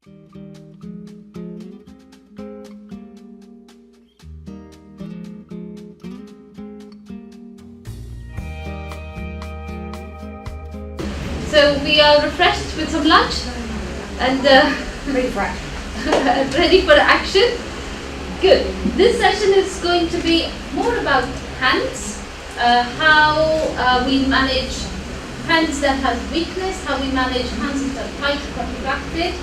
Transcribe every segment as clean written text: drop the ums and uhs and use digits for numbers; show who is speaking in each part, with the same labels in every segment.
Speaker 1: So we are refreshed with some lunch and ready for action. Good. This session is going to be more about hands, how we manage hands that have weakness, how we manage hands that are tight, contracted.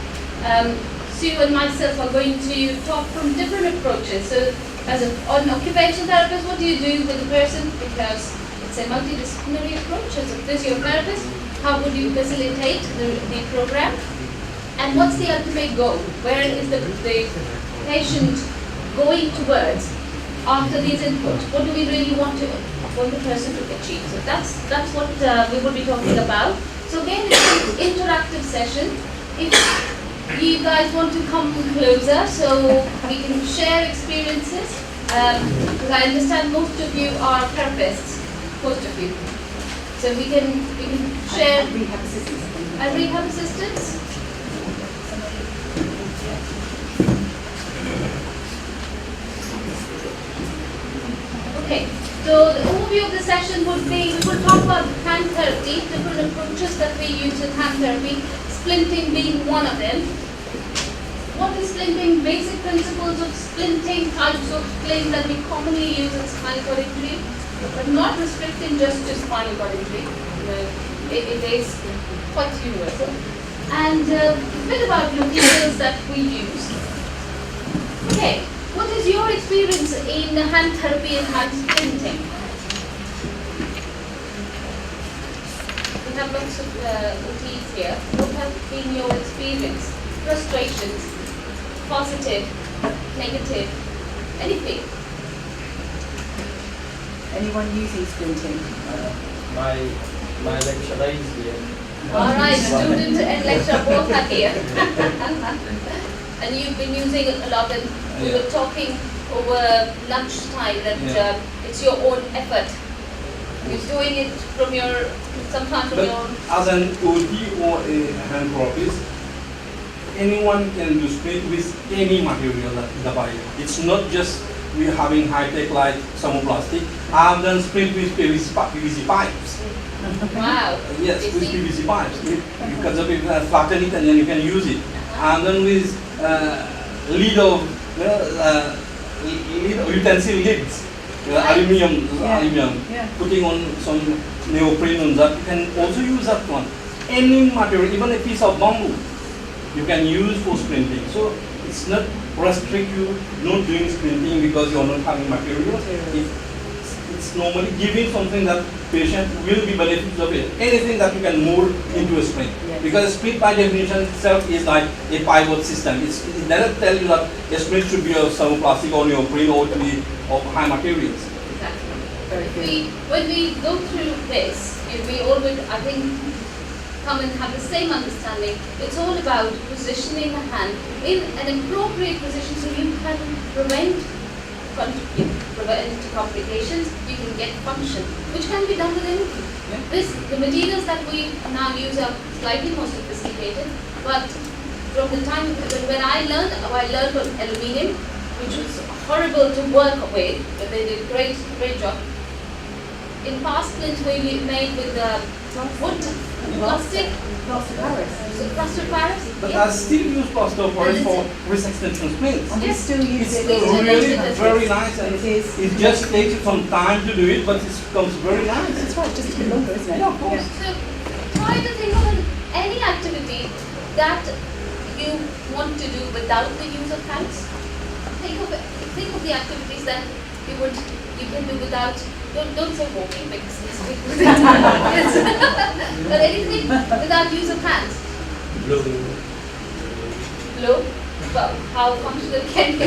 Speaker 1: Sue and myself are going to talk from different approaches. So as an occupational therapist, what do you do with the person? Because it's a multidisciplinary approach. As a physiotherapist, how would you facilitate the program? And what's the ultimate goal? Where is the patient going towards after these inputs? What do we really want the person to achieve? So that's what we will be talking about. So again, it's an interactive session. If you guys want to come closer so we can share experiences, because I understand most of you are therapists, most of you. So we can share
Speaker 2: rehab assistants.
Speaker 1: And rehab assistants. Okay, so the overview of the session would be, we will talk about hand therapy, different approaches that we use in hand therapy, splinting being one of them. What is splinting? Basic principles of splinting, types of splint that we commonly use in spinal cord injury, but not restricting just to spinal cord injury. It is quite universal. And a bit about materials that we use. Okay, what is your experience in hand therapy and hand splinting? We have lots of OTs here. What has been your experience? Frustrations, positive, negative, anything?
Speaker 2: Anyone using splinting?
Speaker 3: My lecturer is here.
Speaker 1: Alright, student and lecturer both are here. And you've been using it a lot, and we were talking over lunchtime that it's your own effort. You're doing it from your, sometimes from your own.
Speaker 4: As an OT or a hand therapist, anyone can do splint with any material that is available. It's not just we're having high-tech like thermoplastic. I've done splint with PVC pipes.
Speaker 1: Wow.
Speaker 4: Yes, with PVC pipes. You can flatten it and then you can use it. I've done with lead utensil lids, aluminium, putting on some neoprene on that. You can also use that one. Any material, even a piece of bamboo, you can use for splinting. So it's not restrict you not doing splinting because you're not having material. It's normally giving something that patient will be benefits of it. Anything that you can mold into a splint.
Speaker 2: Yes.
Speaker 4: Because a splint by definition itself is like a pivot system. It doesn't tell you that a splint should be of thermoplastic or neoprene or to be of high materials.
Speaker 1: Exactly. When we go through this, we all would, I think, come and have the same understanding. It's all about positioning the hand in an appropriate position so you can prevent complications, you can get function, which can be done with anything. Yeah. The materials that we now use are slightly more sophisticated, but from the time when I learned on aluminium, which was horrible to work with, but they did great job. In past splints we made with wood, plastic, plaster of Paris.
Speaker 4: But I still use plaster of Paris for wrist extension splints.
Speaker 2: And we still use
Speaker 4: It's
Speaker 2: it.
Speaker 4: really very nice, and
Speaker 2: it
Speaker 4: just takes some time to do it, but it becomes very nice.
Speaker 2: That's right, just a bit longer, isn't it?
Speaker 4: Yeah, of course.
Speaker 1: So try to think of any activity that you want to do without the use of hands. Think of the activities that you can do without. Don't say walking because it's but anything without use of hands. Blow. Well, how functional can it be?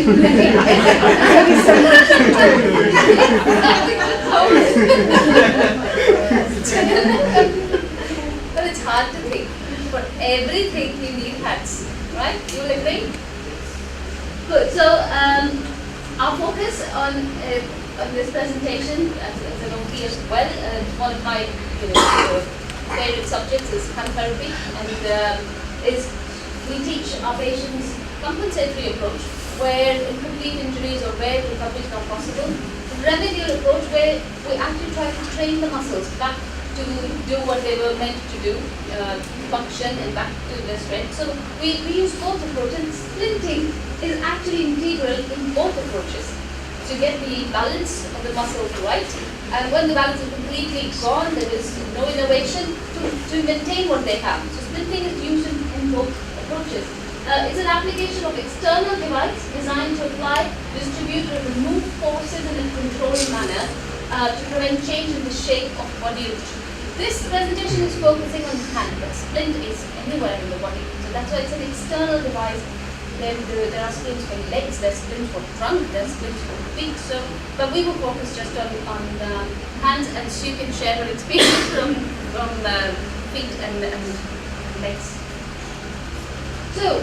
Speaker 1: But it's hard to think. For everything you need hands, right? You will agree? Good. So our focus on this presentation as an OT as well. One of my favorite subjects is hand therapy, and is we teach our patients compensatory approach, where incomplete injuries or where recovery is not possible. Remedial approach, where we actually try to train the muscles back to do what they were meant to do, function and back to their strength. So we use both approaches. Splinting is actually integral in both approaches to get the balance of the muscle right. And when the balance is completely gone, there is no innovation to maintain what they have. So splinting is used in both approaches. It's an application of external device designed to apply, distribute, or remove forces in a controlled manner to prevent change in the shape of body region. This presentation is focusing on the hand, but splint is anywhere in the body. So that's why it's an external device. Then there are splints for legs, there's splints for trunk, there's splints for feet. So, but we will focus just on hands, and she can share her experience from feet and legs. So,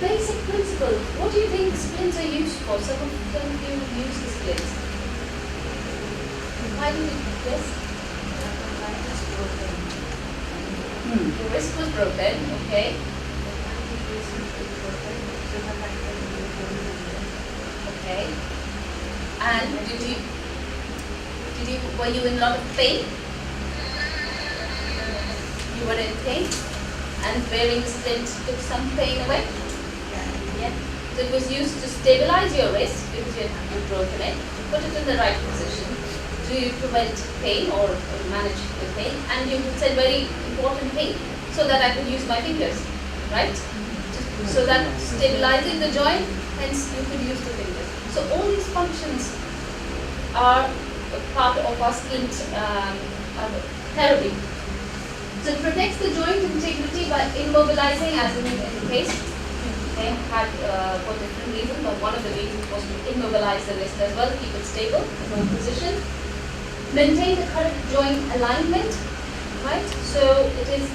Speaker 1: basic principle. What do you think splints are used for? Some of you use the splints. Why do you yes? Your wrist was broken, okay. Okay. And were you in a lot of pain? You were in pain? And wearing the splint took some pain away? Yeah. So it was used to stabilize your wrist because you had broken it, put it in the right position to prevent pain or manage the pain. And you said very important thing, so that I could use my fingers, right? So that stabilizing the joint, hence you could use the fingers. So all these functions are a part of our splint therapy. So it protects the joint integrity by immobilizing, as in the case, they had for different reasons, but one of the reasons was to immobilize the wrist as well, keep it stable, no position. Maintain the correct joint alignment, right? So it is,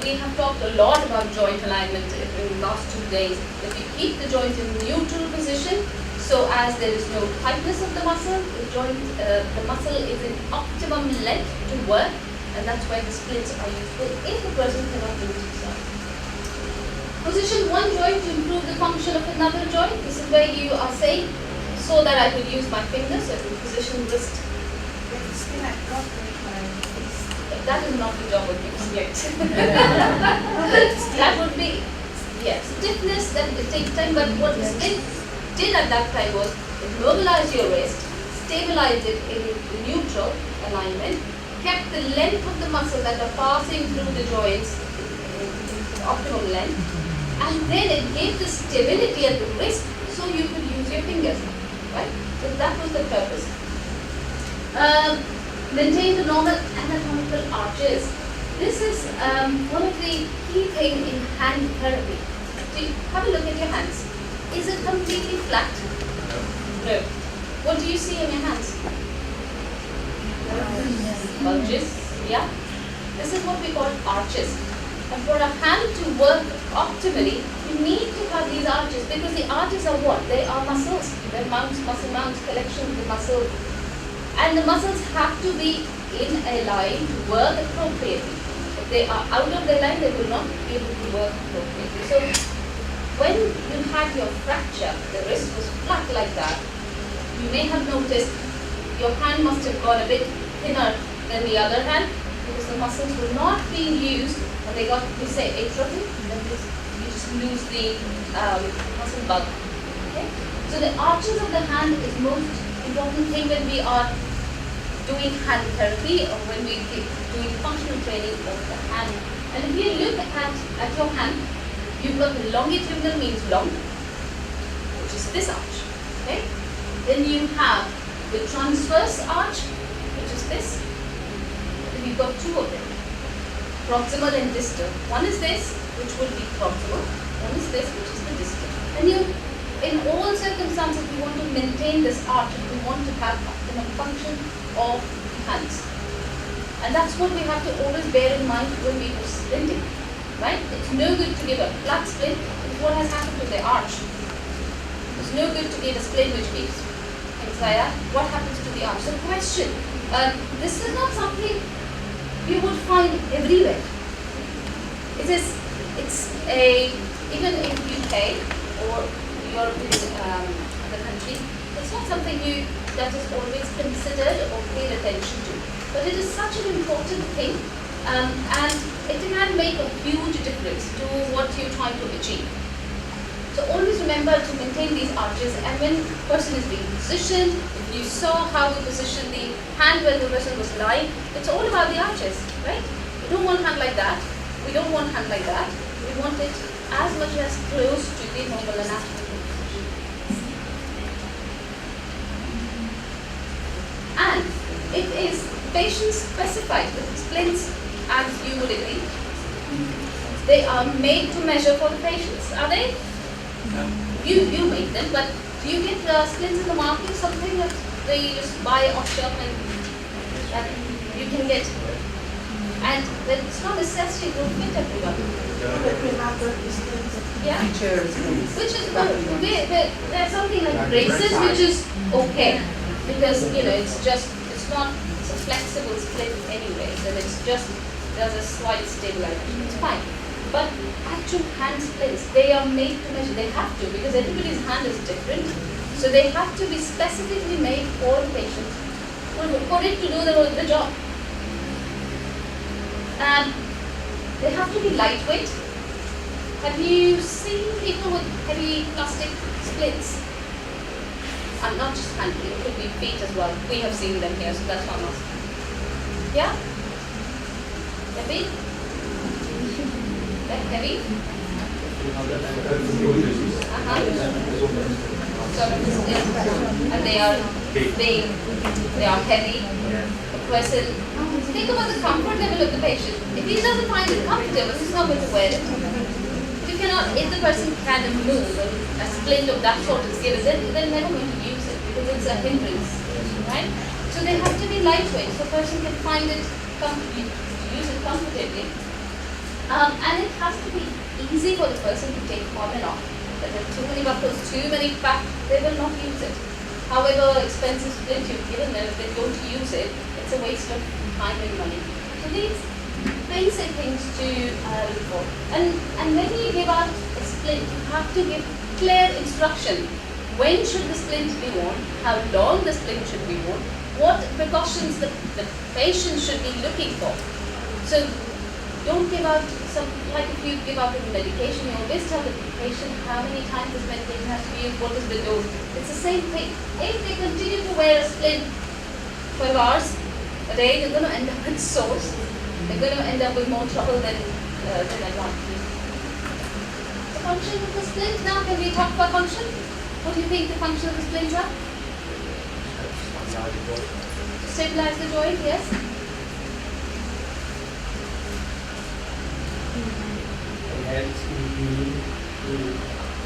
Speaker 1: we have talked a lot about joint alignment in the last 2 days. If we keep the joint in neutral position, so as there is no tightness of the muscle, the muscle is in optimum length to work. And that's why the splits are useful if the person cannot do it himself. Position one joint to improve the function of another joint. This is where you are saying, so that I could use my fingers, so I can position wrist. That is not the job of your split. That would be, yes, stiffness, that will take time, but what the split did at that time was mobilize your wrist, stabilize it in neutral alignment, kept the length of the muscle that are passing through the joints in optimal length, and then it gave the stability at the wrist so you could use your fingers, right? So that was the purpose. Maintain the normal anatomical arches. This is one of the key things in hand therapy. So have a look at your hands. Is it completely flat? No. What do you see in your hands? Bulges, yeah. This is what we call arches. And for a hand to work optimally, you need to have these arches, because the arches are what? They are muscles. They're mounts, muscle mounts, collection of the muscles. And the muscles have to be in a line to work appropriately. If they are out of the line, they will not be able to work appropriately. So when you had your fracture, the wrist was flat like that, you may have noticed your hand must have gone a bit thinner than the other hand, because the muscles were not being used, and they got, we say, atrophy, then you just lose the muscle bulk. Okay? So the arches of the hand is most important thing when we are doing hand therapy or when we doing functional training of the hand. And if you look at your hand, you've got the longitudinal, means long, which is this arch. Okay? Then you have the transverse arch, which is this. Then you've got two of them, proximal and distal. One is this, which will be proximal. One is this, which is the distal. And you, in all circumstances, we want to maintain this arch, and we want to have a function of hands. And that's what we have to always bear in mind when we do splinting, right? It's no good to give a flat splint, because what has happened to the arch? It's no good to give a splint which keeps things like that. What happens to the arch? So question, this is not something you would find everywhere. It's a even in UK or European other country, it's not something that is always considered or paid attention to. But it is such an important thing, and it can make a huge difference to what you're trying to achieve. So always remember to maintain these arches, and when the person is being positioned, if you saw how we position the hand when the person was lying, it's all about the arches, right? We don't want hand like that. We don't want hand like that. We want it as much as close to the normal anatomical position. And it is patient specified with splints, as you would agree. They are made to measure for the patients, are they? You make them, but do you get splints in the market, something that they just buy off shelf and that you can get? And it's not necessary to fit everyone. Yeah? Which is good. There's something like braces, which is okay. Because, it's a flexible split anyway, and there's a slight stabilization. It's fine. But actual hand splints, they are made to measure. They have to, because everybody's hand is different. So they have to be specifically made for the patient, for it to do the job. And they have to be lightweight. Have you seen people with heavy plastic splints? And not just hand, it could be feet as well. We have seen them here, so that's why I'm asking. Yeah? Heavy? They're heavy? And they are big, they are heavy. The person, think about the comfort level of the patient. If he doesn't find it comfortable, he's not going to wear it. If the person can move and a splint of that sort is given, then they're never going to use it because it's a hindrance, right? So they have to be lightweight so the person can find it use it comfortably. And it has to be easy for the person to take on and off. If there are too many buckles, too many fat, they will not use it. However expensive splint you've given them, if they don't use it, it's a waste of time and money. So these basic things to look for. And when you give out a splint, you have to give clear instruction. When should the splint be worn? How long the splint should be worn? What precautions the patient should be looking for? So don't give out like if you give out a medication, you always tell the patient how many times this medication has to be used, what is the dose. It's the same thing. If they continue to wear a splint 12 hours a day, they're going to end up with sores. They're going to end up with more trouble than advantage. The function of the splint now, can we talk about function? What do you think the function of the splints are? To stabilize the joint, yes?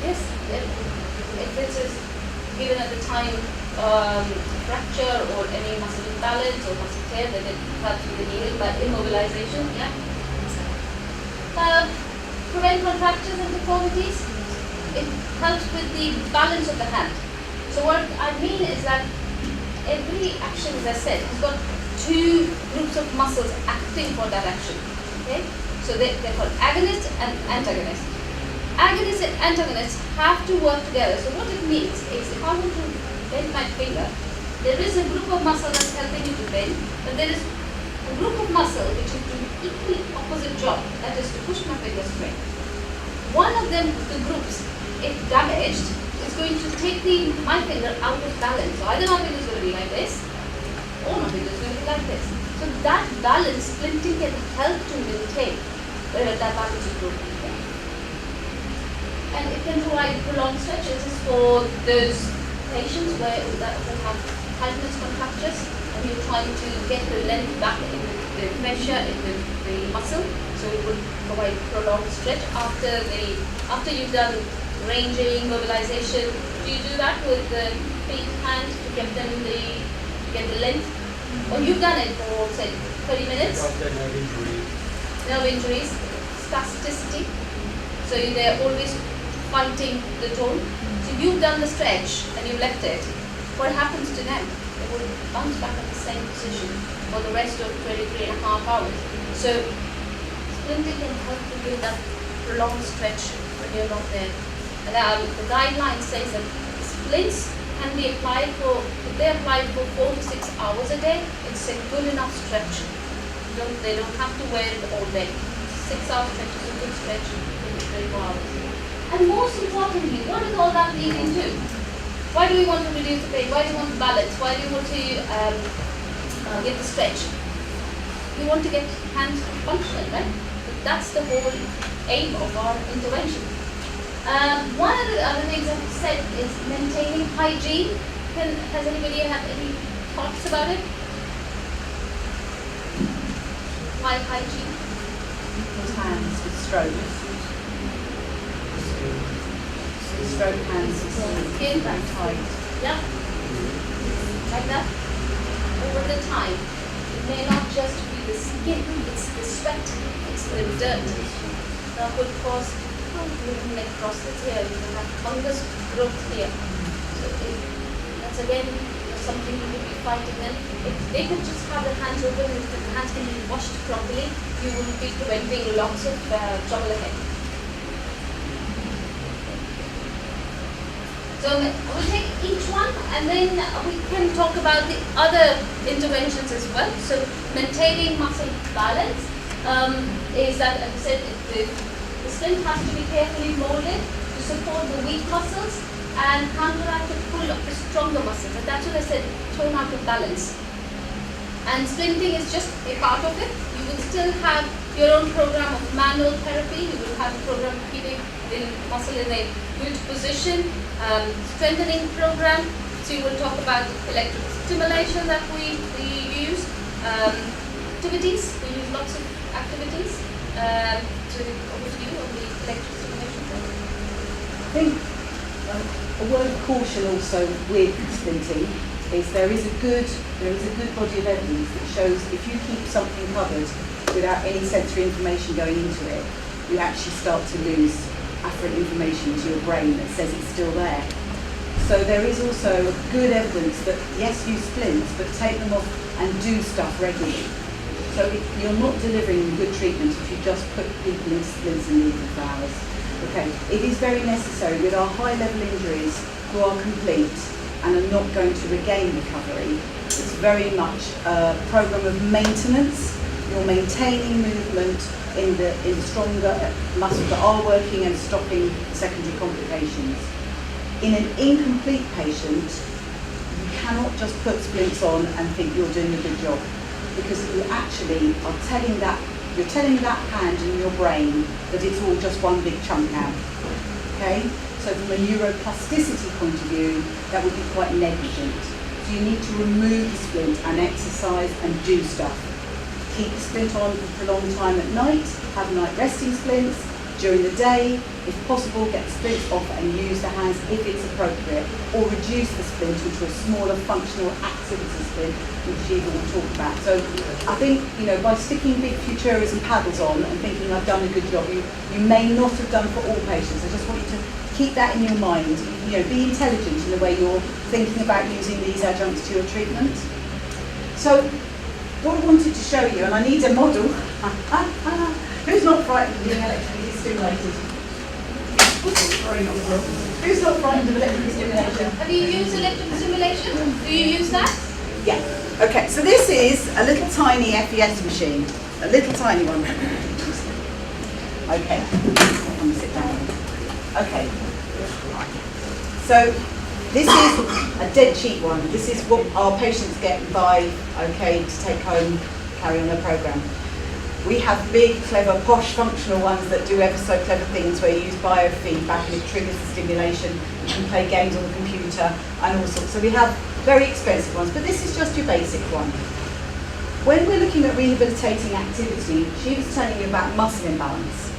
Speaker 1: Yes, if it is given at the time fracture or any muscle imbalance or muscle tear, then it helps with the healing by immobilization. Yeah. Prevent contractures and deformities. It helps with the balance of the hand. So what I mean is that every action, as I said, has got two groups of muscles acting for that action. Okay. So they're called agonist and antagonist. Agonists and antagonists have to work together. So what it means is if I want to bend my finger, there is a group of muscle that's helping you to bend, but there is a group of muscle which is doing equally opposite job, that is to push my finger straight. One of them, the groups, if damaged, is going to take my finger out of balance. So either my finger is going to be like this, or my finger is going to be like this. So that balance, splinting can help to maintain where that balance is broken. And it can provide prolonged stretches for those patients who have tightness contractures and you're trying to get the length back in the pressure in the muscle. So it would provide prolonged stretch after you've done ranging, mobilization. Do you do that with the feet, hand to get the length? Or you've done it for say 30 minutes? Nerve injuries, spasticity. So they're always fighting the tone. So you've done the stretch and you left it. What happens to them? They will bounce back at the same position for the rest of 23.5 hours. So splinting can help to give that prolonged stretch when you're not there. And the guideline says that splints can be applied for, if they're applied for 4 to 6 hours a day, it's a good enough stretch. They don't have to wear it all day. 6 hours stretch is a good stretch, 24 hours. And most importantly, what does all that lead into? Why do we want to reduce the pain? Why do you want to balance? Why do you want to get the stretch? You want to get hands functional, right? That's the whole aim of our intervention. One of the other things I've said is maintaining hygiene. Has anybody had any thoughts about it? Why hygiene?
Speaker 2: People's hands with stroke. Stroke hands with
Speaker 1: Skin.
Speaker 2: very tight.
Speaker 1: Yeah. Like that. Over the time. It may not just be the skin, it's the sweat, it's the dirt. That would cause necrosis here, you will have fungus growth here. So that's again something you would be fighting. And if they could just have their hands open and if the hands can be washed properly, you will be preventing lots of trouble ahead. So we'll take each one and then we can talk about the other interventions as well. So maintaining muscle balance is that, as I said, the splint has to be carefully molded to support the weak muscles and counteract the pull of the stronger muscles. And that's what I said, thrown out of balance. And splinting is just a part of it. You will still have your own program of manual therapy. You will have a program of keeping the muscle in a good position, strengthening program. So you will talk about electrical stimulation that we use, activities. We use lots of activities. So over to you on the electrical stimulation program.
Speaker 2: I think a word of caution also with splinting is there is a good body of evidence that shows if you keep something covered without any sensory information going into it, you actually start to lose afferent information to your brain that says it's still there. So there is also good evidence that yes, use splints, but take them off and do stuff regularly. So you're not delivering good treatment if you just put people into splints and leave them for hours. Okay, it is very necessary with our high-level injuries who are complete and are not going to regain recovery. It's very much a program of maintenance. You're maintaining movement in the stronger muscles that are working and stopping secondary complications. In an incomplete patient, you cannot just put splints on and think you're doing a good job, because you actually are telling that hand in your brain that it's all just one big chunk now. Okay? So from a neuroplasticity point of view, that would be quite negligent. So you need to remove the splint and exercise and do stuff. Keep the splint on for a long time at night, have night resting splints. During the day, if possible, get the splints off and use the hands if it's appropriate, or reduce the splint into a smaller functional activity splint, which Eva will talk about. So I think, by sticking big Futuras and paddles on and thinking I've done a good job, you may not have done for all patients. I just want you to keep that in your mind. Be intelligent in the way you're thinking about using these adjuncts to your treatment. So what I wanted to show you, and I need a model. Who's not frightened of being electrically stimulated? Who's not frightened of electrical stimulation?
Speaker 1: Have you used electrical stimulation? Do you use that?
Speaker 2: Yeah. Okay, so this is a little tiny FES machine. A little tiny one. Okay. I'm going to sit down. Okay. So this is a dead cheap one. This is what our patients get and buy, okay, to take home, carry on their program. We have big, clever, posh, functional ones that do ever so clever things where you use biofeedback and it triggers the stimulation. You can play games on the computer and all sorts. So we have very expensive ones, but this is just your basic one. When we're looking at rehabilitating activity, she was telling you about muscle imbalance.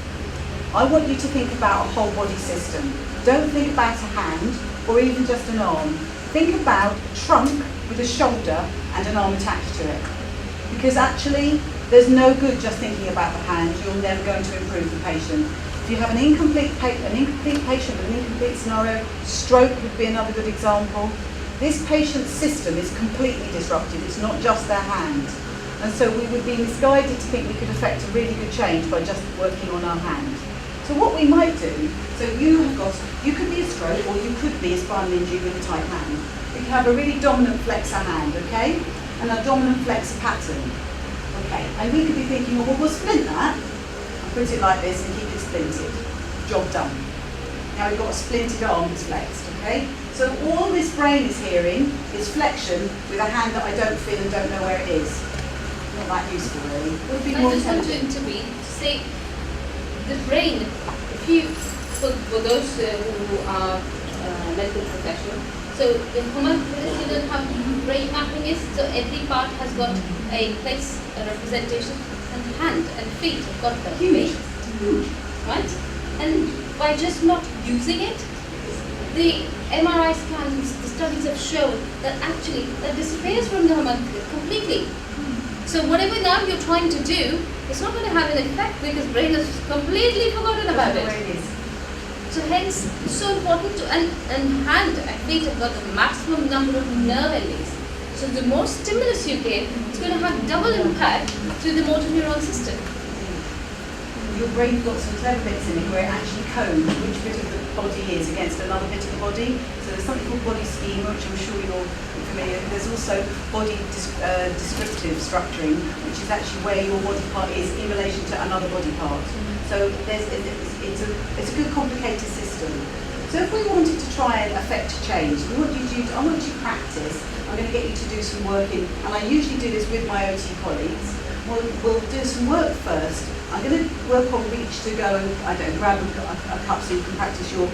Speaker 2: I want you to think about a whole body system. Don't think about a hand or even just an arm. Think about a trunk with a shoulder and an arm attached to it. Because actually, there's no good just thinking about the hand. You're never going to improve the patient. If you have an incomplete patient with an incomplete scenario, stroke would be another good example. This patient's system is completely disrupted. It's not just their hand. And so we would be misguided to think we could affect a really good change by just working on our hand. So what we might do, so you could be a stroke or you could be a spinal injury with a tight hand. We can have a really dominant flexor hand, okay? And a dominant flexor pattern. Okay, and we could be thinking, well, we'll splint that, and put it like this and keep it splinted. Job done. Now we've got a splinted arm that's flexed, okay? So all this brain is hearing is flexion with a hand that I don't feel and don't know where it is. Not that useful, really. Would be
Speaker 1: I
Speaker 2: more
Speaker 1: just want to
Speaker 2: intelligent.
Speaker 1: intervene to say the brain, if you, for those who are medical professionals, so in homunculus you don't have brain mapping is, so every part has got a place, a representation, and hand and feet have got the
Speaker 2: Huge.
Speaker 1: face, right? And by just not using it, the MRI scans, the studies have shown that actually that disappears from the homunculus completely. So whatever now you're trying to do, it's not going to have an effect because brain has completely forgotten about
Speaker 2: That's the
Speaker 1: it.
Speaker 2: way it is.
Speaker 1: So hence, it's so important to, and hand and feet have got the maximum number of nerve endings. So the more stimulus you give, it's going to have double impact to the motor neuron system.
Speaker 2: Your brain's got some clever bits in it where it actually codes which bit of the body is against another bit of the body. So there's something called body schema, which I'm sure you're familiar with. There's also body descriptive structuring, which is actually where your body part is in relation to another body part. So it's a good complicated system. So if we wanted to try and affect change, I want you to practice. I'm going to get you to do some work in, and I usually do this with my OT colleagues. We'll do some work first. I'm going to work on reach to go and, I don't know, grab a cup so you can practice your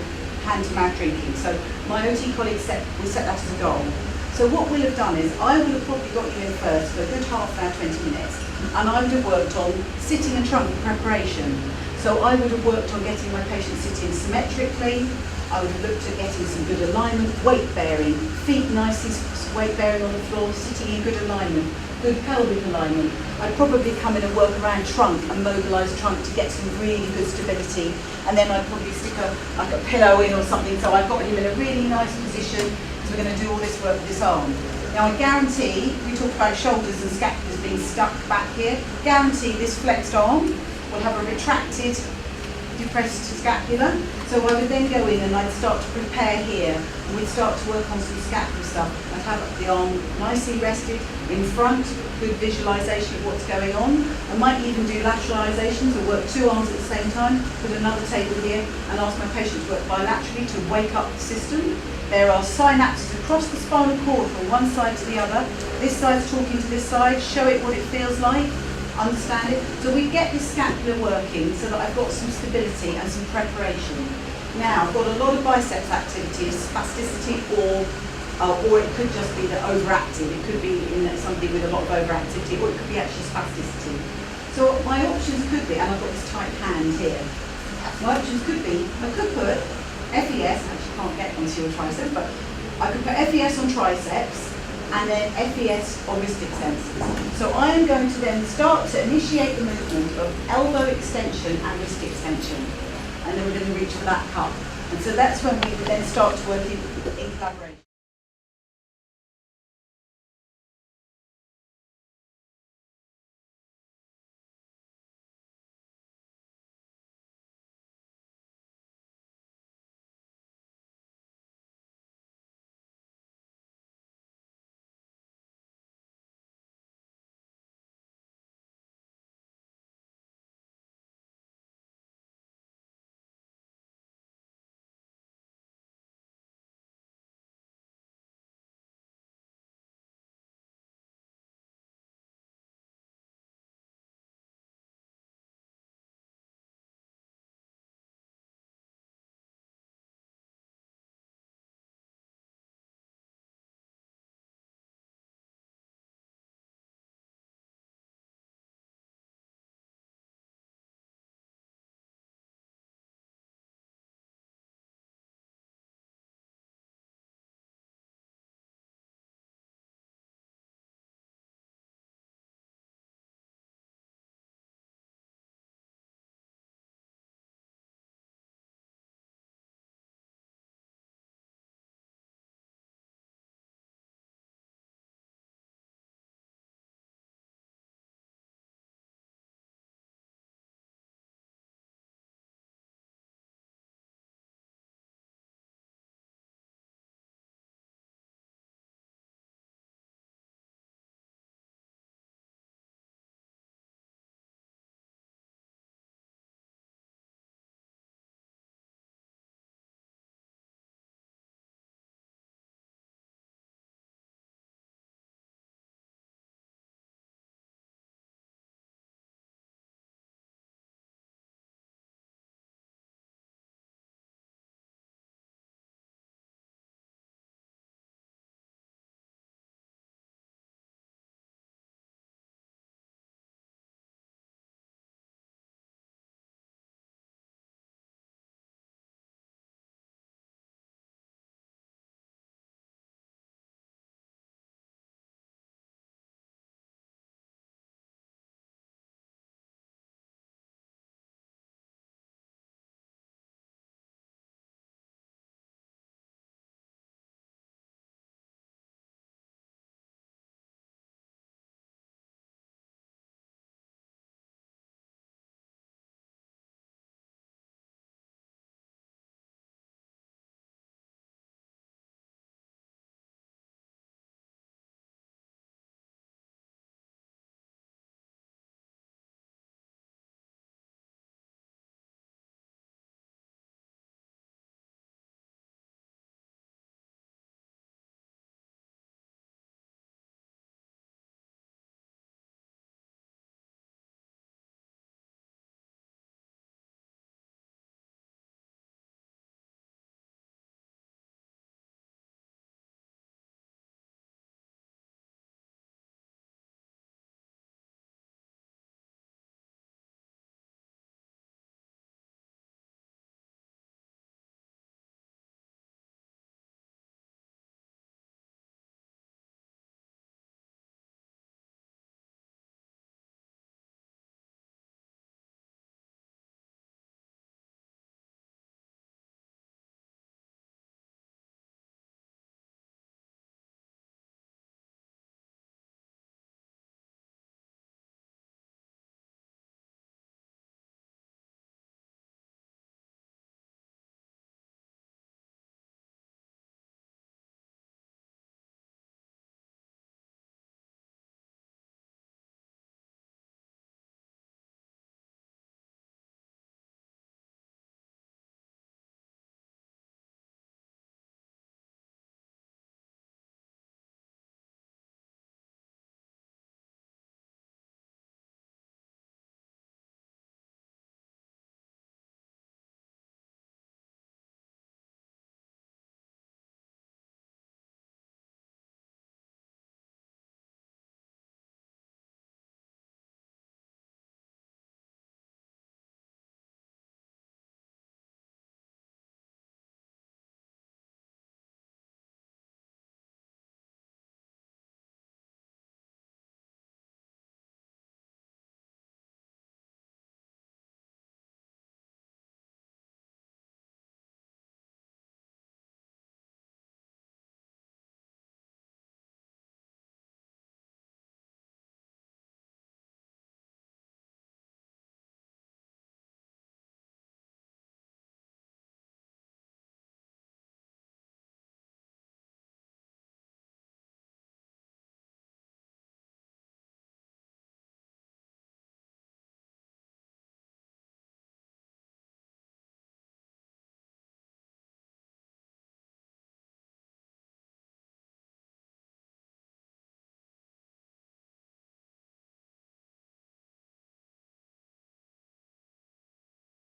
Speaker 2: hand-to-mouth drinking. So my OT colleagues will set that as a goal. So what we'll have done is, I would have probably got you in first for a good half an hour, 20 minutes, and I would have worked on sitting and trunk preparation. So I would have worked on getting my patient sitting symmetrically. I would have looked at getting some good alignment, weight bearing, feet nicely weight bearing on the floor, sitting in good alignment, good pelvic alignment. I'd probably come in and work around trunk and mobilise trunk to get some really good stability. And then I'd probably stick a pillow in or something, so I've got him in a really nice position, because we're going to do all this work with this arm. Now I guarantee, we talked about shoulders and scapulars being stuck back here, guarantee this flexed arm will have a retracted, depressed scapula. So I would then go in and I'd start to prepare here, and we'd start to work on some scapular stuff. I'd have the arm nicely rested in front, good visualisation of what's going on. I might even do lateralisations or work two arms at the same time, put another table here and ask my patient to work bilaterally to wake up the system. There are synapses across the spinal cord from one side to the other. This side's talking to this side, show it what it feels like, understand it. So we get this scapula working so that I've got some stability and some preparation. Now, I've got a lot of biceps activity, spasticity, or it could just be the overactive. It could be in somebody with a lot of overactivity, or it could be actually spasticity. So my options could be, and I've got this tight hand here, my options could be, I could put FES, actually can't get onto your tricep, but I could put FES on triceps, and then FES on wrist extensors. So I am going to then start to initiate the movement of elbow extension and wrist extension. And then we're going to reach for that cup. And so that's when we would then start to work in collaboration.